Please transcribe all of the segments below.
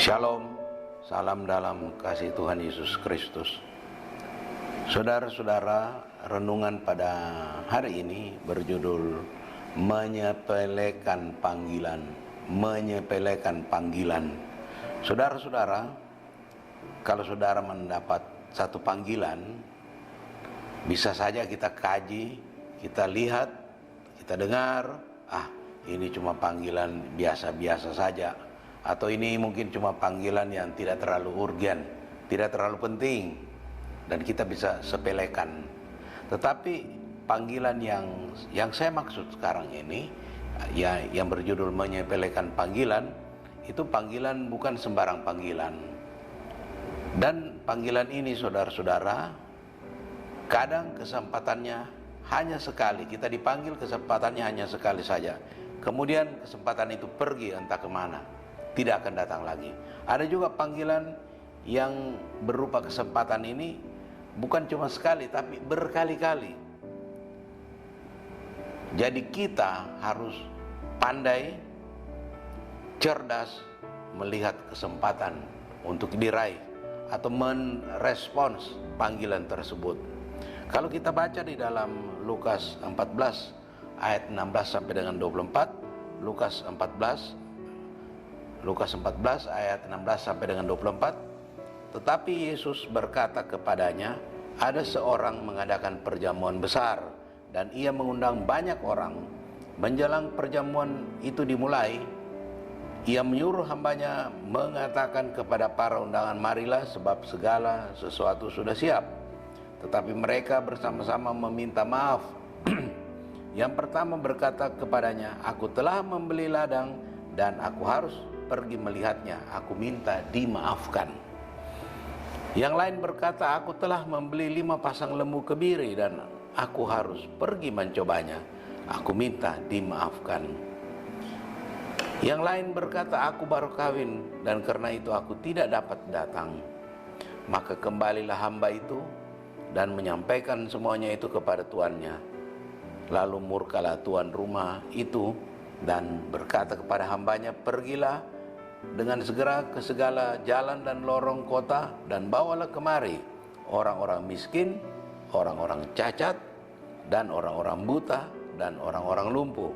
Shalom, salam dalam kasih Tuhan Yesus Kristus. Saudara-saudara, renungan pada hari ini berjudul Menyepelekan Panggilan. Menyepelekan Panggilan. Saudara-saudara, kalau saudara mendapat satu panggilan, bisa saja kita kaji, kita lihat, kita dengar, ini cuma panggilan biasa-biasa saja. Atau ini mungkin cuma panggilan yang tidak terlalu urgen, tidak terlalu penting, dan kita bisa sepelekan. Tetapi panggilan yang saya maksud sekarang ini, yang berjudul menyepelekan panggilan, itu panggilan bukan sembarang panggilan. Dan panggilan ini, saudara-saudara, kadang kesempatannya hanya sekali. Kita dipanggil, kesempatannya hanya sekali saja. Kemudian kesempatan itu pergi entah kemana, tidak akan datang lagi. Ada juga panggilan yang berupa kesempatan ini bukan cuma sekali, tapi berkali-kali. Jadi kita harus pandai, cerdas melihat kesempatan untuk diraih atau merespons panggilan tersebut. Kalau kita baca di dalam Lukas 14 ayat 16 sampai dengan 24, Lukas 14 ayat 16 sampai dengan 24. Tetapi Yesus berkata kepadanya, ada seorang mengadakan perjamuan besar dan ia mengundang banyak orang. Menjelang perjamuan itu dimulai, ia menyuruh hambanya mengatakan kepada para undangan, marilah, sebab segala sesuatu sudah siap. Tetapi mereka bersama-sama meminta maaf. Yang pertama berkata kepadanya, aku telah membeli ladang dan aku harus pergi melihatnya, aku minta dimaafkan. Yang lain berkata, aku telah membeli 5 pasang lembu kebiri dan aku harus pergi mencobanya, aku minta dimaafkan. Yang lain berkata, aku baru kawin dan karena itu aku tidak dapat datang. Maka kembalilah hamba itu dan menyampaikan semuanya itu kepada tuannya. Lalu murkalah tuan rumah itu dan berkata kepada hambanya, pergilah dengan segera ke segala jalan dan lorong kota dan bawalah kemari orang-orang miskin, orang-orang cacat, dan orang-orang buta, dan orang-orang lumpuh.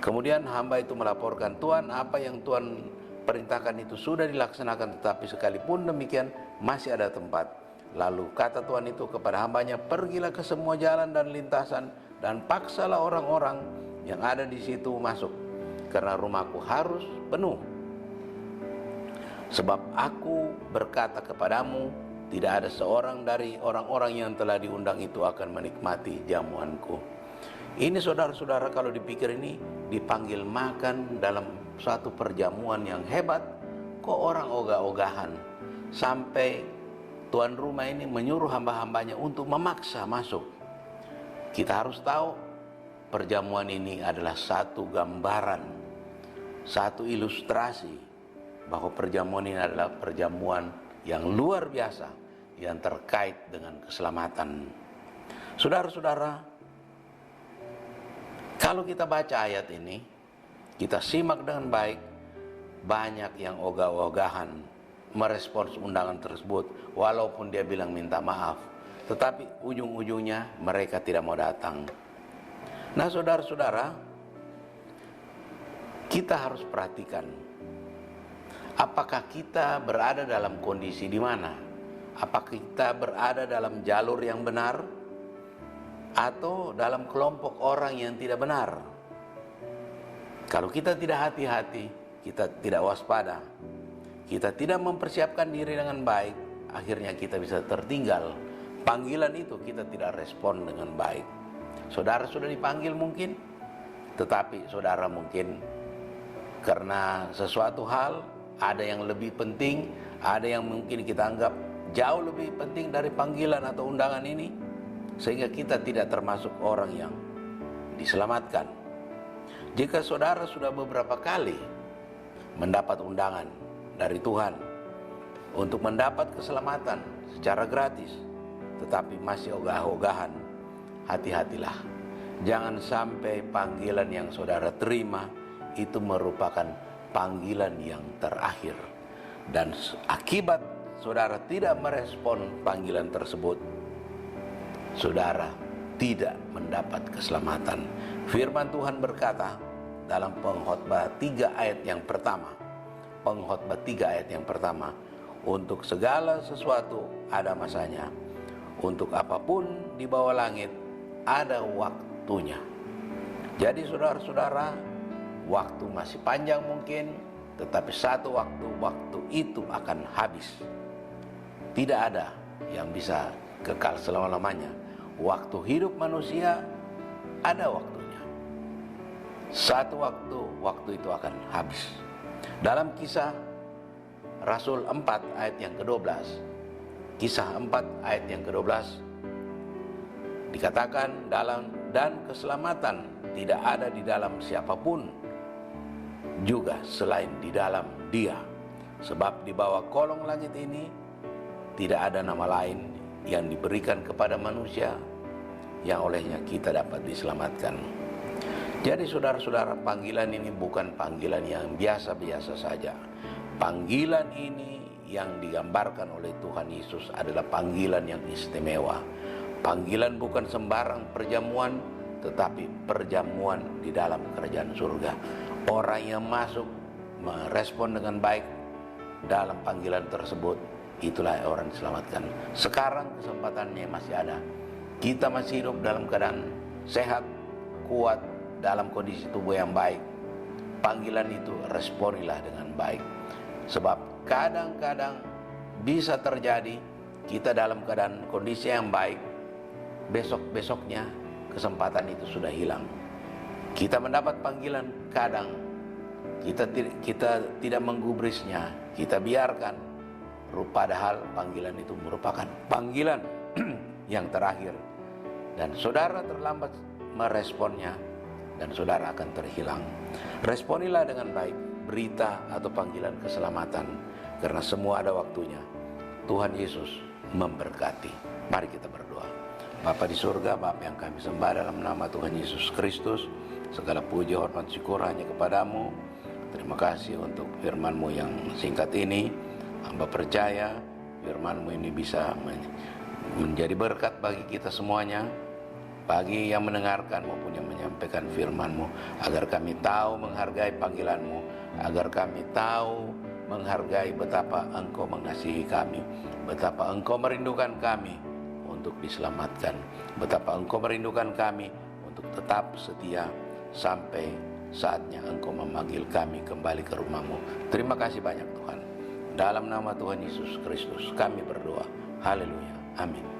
Kemudian hamba itu melaporkan, Tuan, apa yang Tuan perintahkan itu sudah dilaksanakan, tetapi sekalipun demikian masih ada tempat. Lalu kata Tuan itu kepada hambanya, pergilah ke semua jalan dan lintasan dan paksalah orang-orang yang ada di situ masuk, karena rumahku harus penuh. Sebab aku berkata kepadamu, tidak ada seorang dari orang-orang yang telah diundang itu akan menikmati jamuanku. Ini saudara-saudara, kalau dipikir ini dipanggil makan dalam suatu perjamuan yang hebat, kok orang ogah-ogahan sampai tuan rumah ini menyuruh hamba-hambanya untuk memaksa masuk. Kita harus tahu perjamuan ini adalah satu gambaran, satu ilustrasi bahwa perjamuan ini adalah perjamuan yang luar biasa yang terkait dengan keselamatan. Saudara-saudara, kalau kita baca ayat ini, kita simak dengan baik, banyak yang ogah-ogahan merespons undangan tersebut walaupun dia bilang minta maaf, tetapi ujung-ujungnya mereka tidak mau datang. Nah, saudara-saudara, kita harus perhatikan, apakah kita berada dalam kondisi di mana? Apakah kita berada dalam jalur yang benar atau dalam kelompok orang yang tidak benar? Kalau kita tidak hati-hati, kita tidak waspada, kita tidak mempersiapkan diri dengan baik, akhirnya kita bisa tertinggal. Panggilan itu kita tidak respon dengan baik. Saudara sudah dipanggil mungkin, tetapi saudara mungkin karena sesuatu hal, ada yang lebih penting, ada yang mungkin kita anggap jauh lebih penting dari panggilan atau undangan ini, sehingga kita tidak termasuk orang yang diselamatkan. Jika saudara sudah beberapa kali mendapat undangan dari Tuhan untuk mendapat keselamatan secara gratis, tetapi masih ogah-ogahan, hati-hatilah. Jangan sampai panggilan yang saudara terima itu merupakan panggilan yang terakhir. Dan akibat saudara tidak merespon panggilan tersebut, saudara tidak mendapat keselamatan. Firman Tuhan berkata dalam Pengkhotbah 3 ayat yang pertama, Pengkhotbah 3 ayat yang pertama, untuk segala sesuatu ada masanya, untuk apapun di bawah langit ada waktunya. Jadi saudara-saudara, waktu masih panjang mungkin, tetapi satu waktu itu akan habis. Tidak ada yang bisa kekal selama-lamanya. Waktu hidup manusia ada waktunya. Satu waktu itu akan habis. Dalam Kisah Rasul 4 ayat yang ke-12, Kisah 4 ayat yang ke-12 dikatakan, dan keselamatan tidak ada di dalam siapapun juga selain di dalam Dia, sebab di bawah kolong langit ini tidak ada nama lain yang diberikan kepada manusia yang olehnya kita dapat diselamatkan. Jadi saudara-saudara, panggilan ini bukan panggilan yang biasa-biasa saja. Panggilan ini yang digambarkan oleh Tuhan Yesus adalah panggilan yang istimewa. Panggilan bukan sembarang perjamuan, tetapi perjamuan di dalam kerajaan surga. Orang yang masuk merespon dengan baik dalam panggilan tersebut, itulah orang diselamatkan. Sekarang kesempatannya masih ada. Kita masih hidup dalam keadaan sehat, kuat, dalam kondisi tubuh yang baik. Panggilan itu responilah dengan baik. Sebab kadang-kadang bisa terjadi kita dalam keadaan kondisi yang baik, besok-besoknya kesempatan itu sudah hilang. Kita mendapat panggilan, kadang kita tidak menggubrisnya, kita biarkan. Padahal panggilan itu merupakan panggilan yang terakhir, dan saudara terlambat meresponnya, dan saudara akan terhilang. Responilah dengan baik berita atau panggilan keselamatan, karena semua ada waktunya. Tuhan Yesus memberkati. Mari kita berdoa. Bapa di surga, Bapa yang kami sembah dalam nama Tuhan Yesus Kristus, segala puji, hormat, syukur hanya kepadamu. Terima kasih untuk firman-Mu yang singkat ini. Hamba percaya firman-Mu ini bisa menjadi berkat bagi kita semuanya, bagi yang mendengarkan maupun yang menyampaikan firman-Mu, agar kami tahu menghargai panggilan-Mu, agar kami tahu menghargai betapa Engkau mengasihi kami, betapa Engkau merindukan kami untuk diselamatkan, betapa Engkau merindukan kami untuk tetap setia sampai saatnya Engkau memanggil kami kembali ke rumah-Mu. Terima kasih banyak Tuhan. Dalam nama Tuhan Yesus Kristus kami berdoa. Haleluya. Amin.